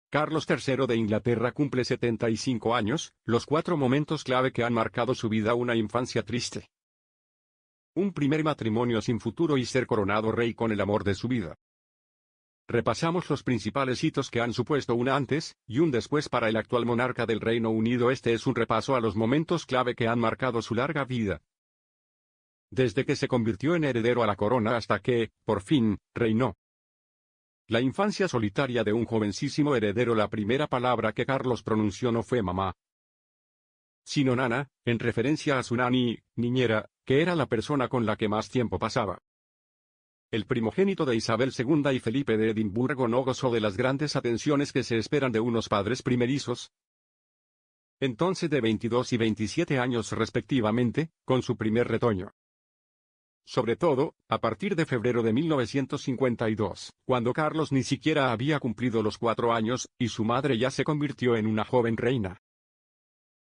Carlos III de Inglaterra cumple 75 años, los 4 momentos clave que han marcado su vida: una infancia triste, un primer matrimonio sin futuro y ser coronado rey con el amor de su vida. Repasamos los principales hitos que han supuesto un antes y un después para el actual monarca del Reino Unido. Este es un repaso a los momentos clave que han marcado su larga vida, desde que se convirtió en heredero a la corona hasta que, por fin, reinó. La infancia solitaria de un jovencísimo heredero. La primera palabra que Carlos pronunció no fue mamá, sino nana, en referencia a su nani, niñera, que era la persona con la que más tiempo pasaba. El primogénito de Isabel II y Felipe de Edimburgo no gozó de las grandes atenciones que se esperan de unos padres primerizos, entonces de 22 y 27 años respectivamente, con su primer retoño. Sobre todo, a partir de febrero de 1952, cuando Carlos ni siquiera había cumplido los 4 años, y su madre ya se convirtió en una joven reina.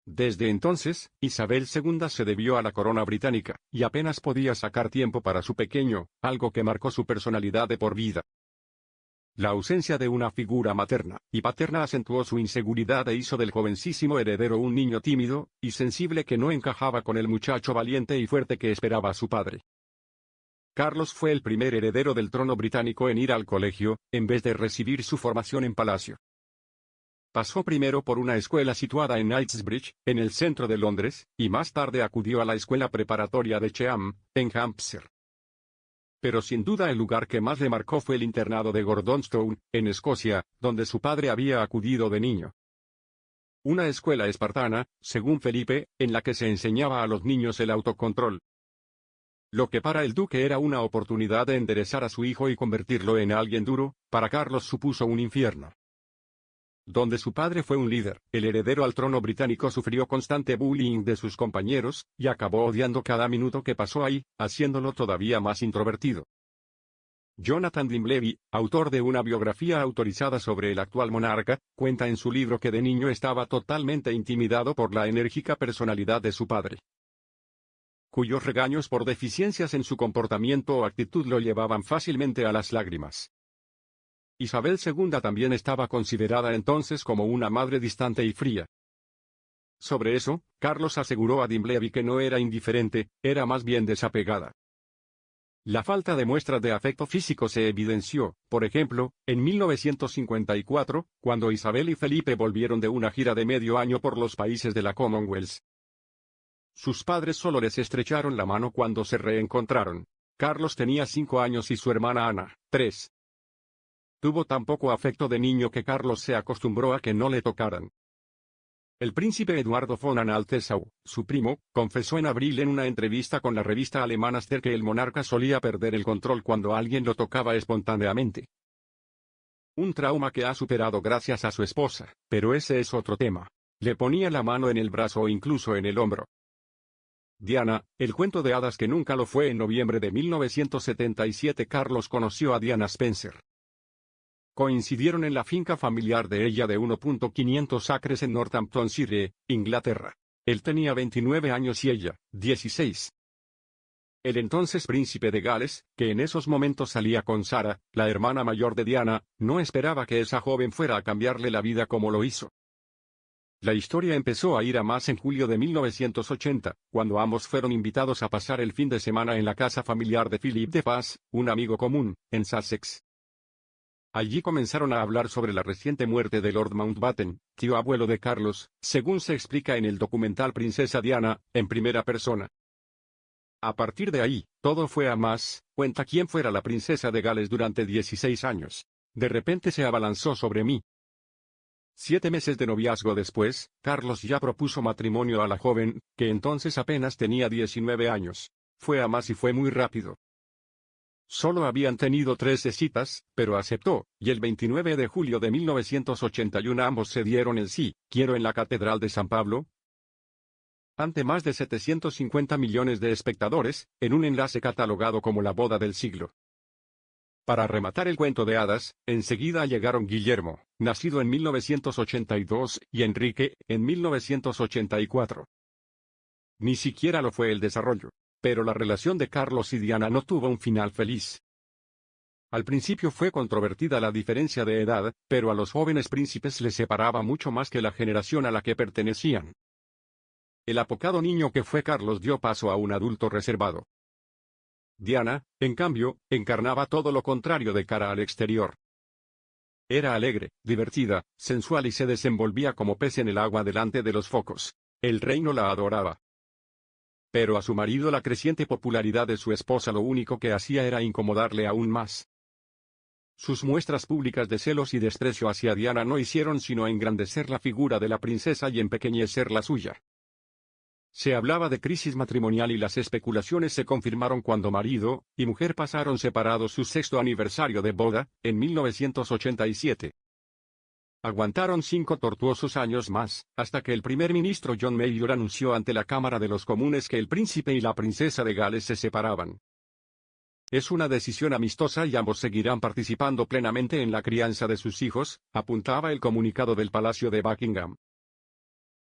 Desde entonces, Isabel II se debió a la corona británica, y apenas podía sacar tiempo para su pequeño, algo que marcó su personalidad de por vida. La ausencia de una figura materna y paterna acentuó su inseguridad e hizo del jovencísimo heredero un niño tímido y sensible que no encajaba con el muchacho valiente y fuerte que esperaba a su padre. Carlos fue el primer heredero del trono británico en ir al colegio, en vez de recibir su formación en palacio. Pasó primero por una escuela situada en Knightsbridge, en el centro de Londres, y más tarde acudió a la escuela preparatoria de Cheam, en Hampshire. Pero sin duda el lugar que más le marcó fue el internado de Gordonstoun, en Escocia, donde su padre había acudido de niño. Una escuela espartana, según Felipe, en la que se enseñaba a los niños el autocontrol. Lo que para el duque era una oportunidad de enderezar a su hijo y convertirlo en alguien duro, para Carlos supuso un infierno. Donde su padre fue un líder, el heredero al trono británico sufrió constante bullying de sus compañeros, y acabó odiando cada minuto que pasó ahí, haciéndolo todavía más introvertido. Jonathan Dimbleby, autor de una biografía autorizada sobre el actual monarca, cuenta en su libro que de niño estaba totalmente intimidado por la enérgica personalidad de su padre, cuyos regaños por deficiencias en su comportamiento o actitud lo llevaban fácilmente a las lágrimas. Isabel II también estaba considerada entonces como una madre distante y fría. Sobre eso, Carlos aseguró a Dimbleby que no era indiferente, era más bien desapegada. La falta de muestras de afecto físico se evidenció, por ejemplo, en 1954, cuando Isabel y Felipe volvieron de una gira de medio año por los países de la Commonwealth. Sus padres solo les estrecharon la mano cuando se reencontraron. Carlos tenía 5 años y su hermana Ana, 3. Tuvo tan poco afecto de niño que Carlos se acostumbró a que no le tocaran. El príncipe Eduardo von Anhalt-Dessau, su primo, confesó en abril en una entrevista con la revista alemana Ster que el monarca solía perder el control cuando alguien lo tocaba espontáneamente. Un trauma que ha superado gracias a su esposa, pero ese es otro tema. Le ponía la mano en el brazo o incluso en el hombro. Diana, el cuento de hadas que nunca lo fue. En noviembre de 1977 Carlos conoció a Diana Spencer. Coincidieron en la finca familiar de ella de 1.500 acres en Northamptonshire, Inglaterra. Él tenía 29 años y ella, 16. El entonces príncipe de Gales, que en esos momentos salía con Sara, la hermana mayor de Diana, no esperaba que esa joven fuera a cambiarle la vida como lo hizo. La historia empezó a ir a más en julio de 1980, cuando ambos fueron invitados a pasar el fin de semana en la casa familiar de Philip de Paz, un amigo común, en Sussex. Allí comenzaron a hablar sobre la reciente muerte de Lord Mountbatten, tío abuelo de Carlos, según se explica en el documental Princesa Diana, en primera persona. A partir de ahí, todo fue a más. Cuenta quién fuera la princesa de Gales durante 16 años. De repente se abalanzó sobre mí. 7 meses de noviazgo después, Carlos ya propuso matrimonio a la joven, que entonces apenas tenía 19 años. Fue a más y fue muy rápido. Solo habían tenido 13 citas, pero aceptó, y el 29 de julio de 1981 ambos se dieron el sí, quiero en la Catedral de San Pablo, ante más de 750 millones de espectadores, en un enlace catalogado como la boda del siglo. Para rematar el cuento de hadas, enseguida llegaron Guillermo, nacido en 1982, y Enrique, en 1984. Ni siquiera lo fue el desarrollo. Pero la relación de Carlos y Diana no tuvo un final feliz. Al principio fue controvertida la diferencia de edad, pero a los jóvenes príncipes les separaba mucho más que la generación a la que pertenecían. El apocado niño que fue Carlos dio paso a un adulto reservado. Diana, en cambio, encarnaba todo lo contrario de cara al exterior. Era alegre, divertida, sensual y se desenvolvía como pez en el agua delante de los focos. El reino la adoraba. Pero a su marido la creciente popularidad de su esposa lo único que hacía era incomodarle aún más. Sus muestras públicas de celos y desprecio hacia Diana no hicieron sino engrandecer la figura de la princesa y empequeñecer la suya. Se hablaba de crisis matrimonial y las especulaciones se confirmaron cuando marido y mujer pasaron separados su 6º aniversario de boda, en 1987. Aguantaron 5 tortuosos años más, hasta que el primer ministro John Major anunció ante la Cámara de los Comunes que el príncipe y la princesa de Gales se separaban. Es una decisión amistosa y ambos seguirán participando plenamente en la crianza de sus hijos, apuntaba el comunicado del Palacio de Buckingham.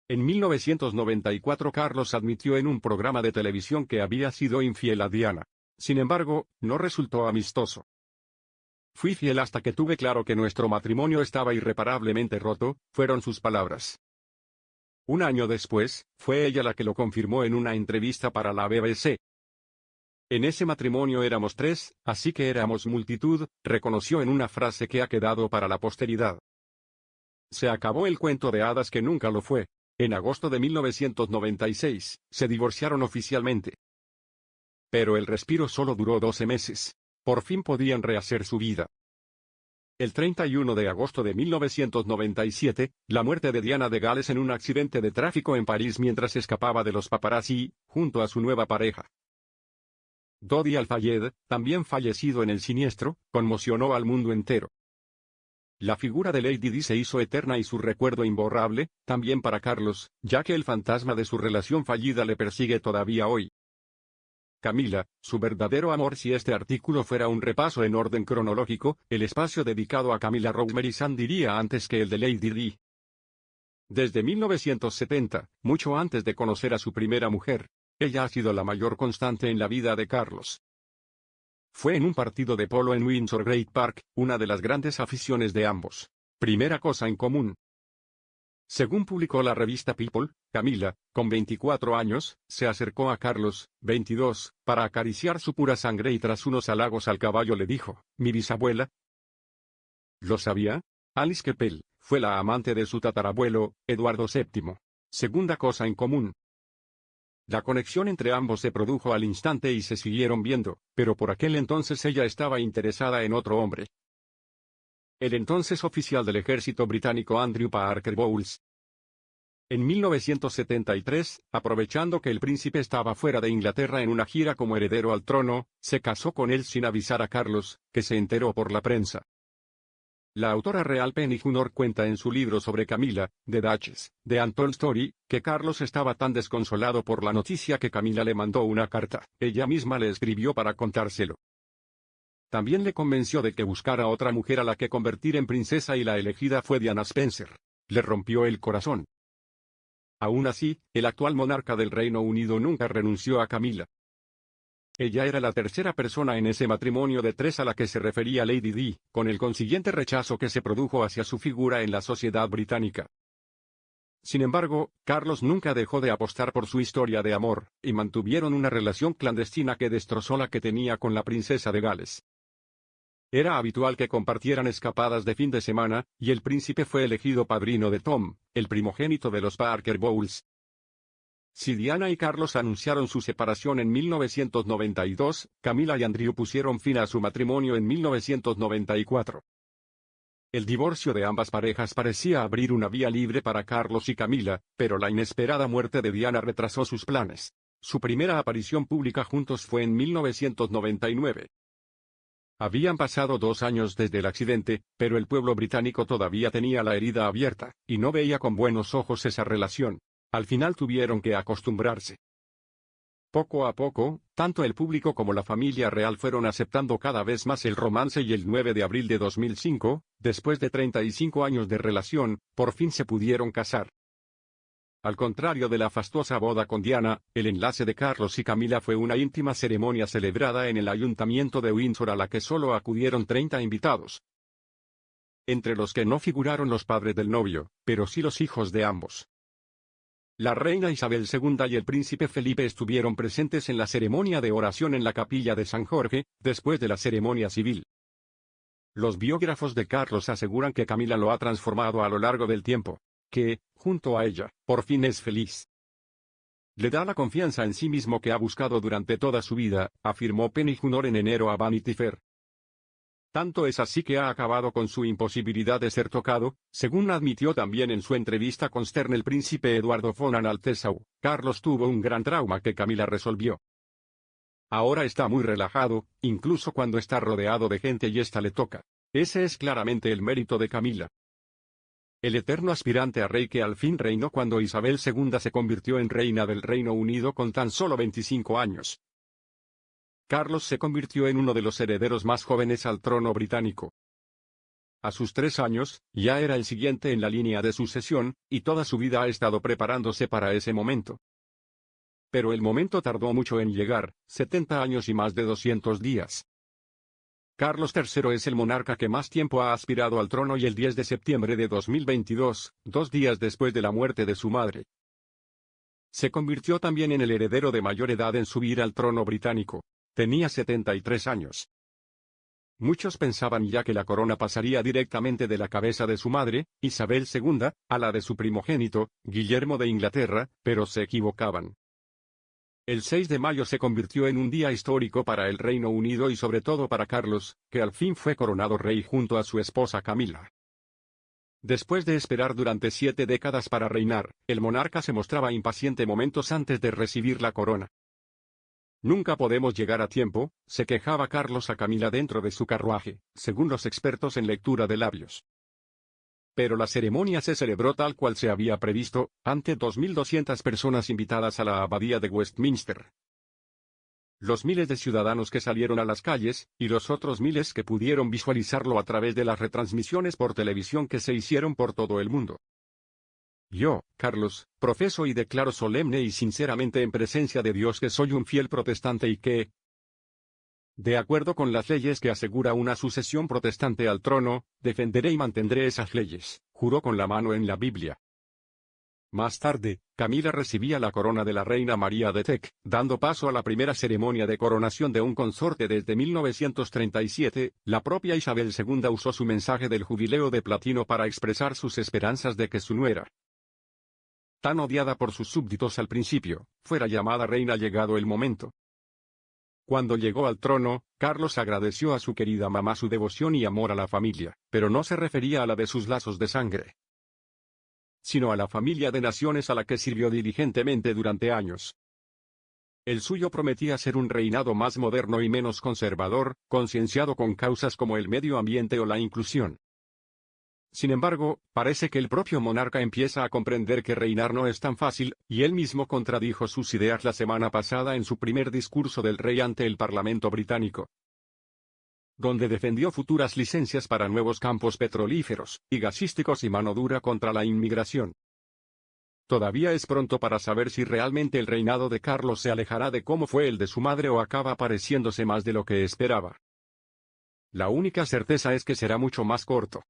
En 1994 Carlos admitió en un programa de televisión que había sido infiel a Diana. Sin embargo, no resultó amistoso. Fui fiel hasta que tuve claro que nuestro matrimonio estaba irreparablemente roto, fueron sus palabras. Un año después, fue ella la que lo confirmó en una entrevista para la BBC. En ese matrimonio éramos 3, así que éramos multitud, reconoció en una frase que ha quedado para la posteridad. Se acabó el cuento de hadas que nunca lo fue. En agosto de 1996, se divorciaron oficialmente. Pero el respiro solo duró 12 meses. Por fin podían rehacer su vida. El 31 de agosto de 1997, la muerte de Diana de Gales en un accidente de tráfico en París mientras escapaba de los paparazzi, junto a su nueva pareja. Dodi Al-Fayed, también fallecido en el siniestro, conmocionó al mundo entero. La figura de Lady Di se hizo eterna y su recuerdo imborrable, también para Carlos, ya que el fantasma de su relación fallida le persigue todavía hoy. Camila, su verdadero amor. Si este artículo fuera un repaso en orden cronológico, el espacio dedicado a Camila Rosemary Sand iría antes que el de Lady Di. Desde 1970, mucho antes de conocer a su primera mujer, ella ha sido la mayor constante en la vida de Carlos. Fue en un partido de polo en Windsor Great Park, una de las grandes aficiones de ambos. Primera cosa en común. Según publicó la revista People, Camila, con 24 años, se acercó a Carlos, 22, para acariciar su pura sangre y tras unos halagos al caballo le dijo, «¿Mi bisabuela?» ¿Lo sabía? Alice Keppel, fue la amante de su tatarabuelo, Eduardo VII. Segunda cosa en común. La conexión entre ambos se produjo al instante y se siguieron viendo, pero por aquel entonces ella estaba interesada en otro hombre. El entonces oficial del ejército británico Andrew Parker Bowles. En 1973, aprovechando que el príncipe estaba fuera de Inglaterra en una gira como heredero al trono, se casó con él sin avisar a Carlos, que se enteró por la prensa. La autora real Penny Junor cuenta en su libro sobre Camila, The Duchess, de Untold Story, que Carlos estaba tan desconsolado por la noticia que Camila le mandó una carta. Ella misma le escribió para contárselo. También le convenció de que buscara otra mujer a la que convertir en princesa y la elegida fue Diana Spencer. Le rompió el corazón. Aún así, el actual monarca del Reino Unido nunca renunció a Camila. Ella era la tercera persona en ese matrimonio de 3 a la que se refería Lady Di, con el consiguiente rechazo que se produjo hacia su figura en la sociedad británica. Sin embargo, Carlos nunca dejó de apostar por su historia de amor, y mantuvieron una relación clandestina que destrozó la que tenía con la princesa de Gales. Era habitual que compartieran escapadas de fin de semana, y el príncipe fue elegido padrino de Tom, el primogénito de los Parker Bowles. Si Diana y Carlos anunciaron su separación en 1992, Camila y Andrew pusieron fin a su matrimonio en 1994. El divorcio de ambas parejas parecía abrir una vía libre para Carlos y Camila, pero la inesperada muerte de Diana retrasó sus planes. Su primera aparición pública juntos fue en 1999. Habían pasado 2 años desde el accidente, pero el pueblo británico todavía tenía la herida abierta, y no veía con buenos ojos esa relación. Al final tuvieron que acostumbrarse. Poco a poco, tanto el público como la familia real fueron aceptando cada vez más el romance y el 9 de abril de 2005, después de 35 años de relación, por fin se pudieron casar. Al contrario de la fastuosa boda con Diana, el enlace de Carlos y Camila fue una íntima ceremonia celebrada en el ayuntamiento de Windsor a la que solo acudieron 30 invitados, entre los que no figuraron los padres del novio, pero sí los hijos de ambos. La reina Isabel II y el príncipe Felipe estuvieron presentes en la ceremonia de oración en la capilla de San Jorge, después de la ceremonia civil. Los biógrafos de Carlos aseguran que Camila lo ha transformado a lo largo del tiempo, que, junto a ella, por fin es feliz. Le da la confianza en sí mismo que ha buscado durante toda su vida, afirmó Penny Junor en enero a Vanity Fair. Tanto es así que ha acabado con su imposibilidad de ser tocado, según admitió también en su entrevista con Stern el príncipe Eduardo von Anhalt-Dessau. Carlos tuvo un gran trauma que Camila resolvió. Ahora está muy relajado, incluso cuando está rodeado de gente y ésta le toca. Ese es claramente el mérito de Camila. El eterno aspirante a rey que al fin reinó cuando Isabel II se convirtió en reina del Reino Unido con tan solo 25 años. Carlos se convirtió en uno de los herederos más jóvenes al trono británico. A sus 3 años, ya era el siguiente en la línea de sucesión, y toda su vida ha estado preparándose para ese momento. Pero el momento tardó mucho en llegar, 70 años y más de 200 días. Carlos III es el monarca que más tiempo ha aspirado al trono y el 10 de septiembre de 2022, 2 días después de la muerte de su madre, se convirtió también en el heredero de mayor edad en subir al trono británico. Tenía 73 años. Muchos pensaban ya que la corona pasaría directamente de la cabeza de su madre, Isabel II, a la de su primogénito, Guillermo de Inglaterra, pero se equivocaban. El 6 de mayo se convirtió en un día histórico para el Reino Unido y sobre todo para Carlos, que al fin fue coronado rey junto a su esposa Camila. Después de esperar durante 7 décadas para reinar, el monarca se mostraba impaciente momentos antes de recibir la corona. Nunca podemos llegar a tiempo, se quejaba Carlos a Camila dentro de su carruaje, según los expertos en lectura de labios. Pero la ceremonia se celebró tal cual se había previsto, ante 2.200 personas invitadas a la abadía de Westminster. Los miles de ciudadanos que salieron a las calles, y los otros miles que pudieron visualizarlo a través de las retransmisiones por televisión que se hicieron por todo el mundo. Yo, Carlos, profeso y declaro solemne y sinceramente en presencia de Dios que soy un fiel protestante y que, de acuerdo con las leyes que asegura una sucesión protestante al trono, defenderé y mantendré esas leyes, juró con la mano en la Biblia. Más tarde, Camila recibía la corona de la reina María de Teck, dando paso a la primera ceremonia de coronación de un consorte desde 1937. La propia Isabel II usó su mensaje del jubileo de platino para expresar sus esperanzas de que su nuera, tan odiada por sus súbditos al principio, fuera llamada reina llegado el momento. Cuando llegó al trono, Carlos agradeció a su querida mamá su devoción y amor a la familia, pero no se refería a la de sus lazos de sangre, sino a la familia de naciones a la que sirvió diligentemente durante años. El suyo prometía ser un reinado más moderno y menos conservador, concienciado con causas como el medio ambiente o la inclusión. Sin embargo, parece que el propio monarca empieza a comprender que reinar no es tan fácil, y él mismo contradijo sus ideas la semana pasada en su primer discurso del rey ante el Parlamento británico, donde defendió futuras licencias para nuevos campos petrolíferos y gasísticos y mano dura contra la inmigración. Todavía es pronto para saber si realmente el reinado de Carlos se alejará de cómo fue el de su madre o acaba pareciéndose más de lo que esperaba. La única certeza es que será mucho más corto.